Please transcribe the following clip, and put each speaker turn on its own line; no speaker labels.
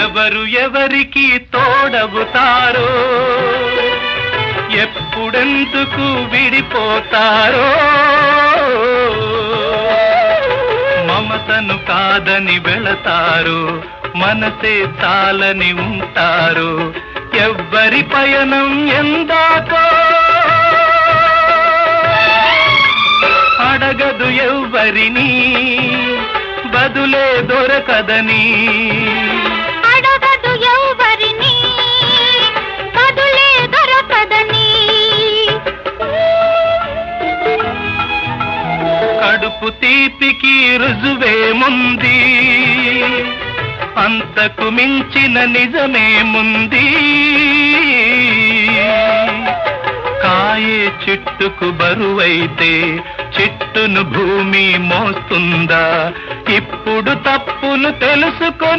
ఎవరు ఎవరికి తోడవుతారో, ఎప్పుడెందుకు విడిపోతారో, మమతను కాదని వెళతారు, మనసే చాలని ఉంటారు. ఎవ్వరి పయనం ఎందాకో అడగదు ఎవ్వరిని, బదులే దొరకదని.
అడగదు ఎవ్వరిని, బదులే దొరకదని.
కడుపు తీపికి రుజువేముంది, అంతకు మించిన నిజమేముంది. కాయే చెట్టుకు బరువైతే చెట్టును భూమి మోస్తుందా? ఇప్పుడు తప్పును తెలుసుకొని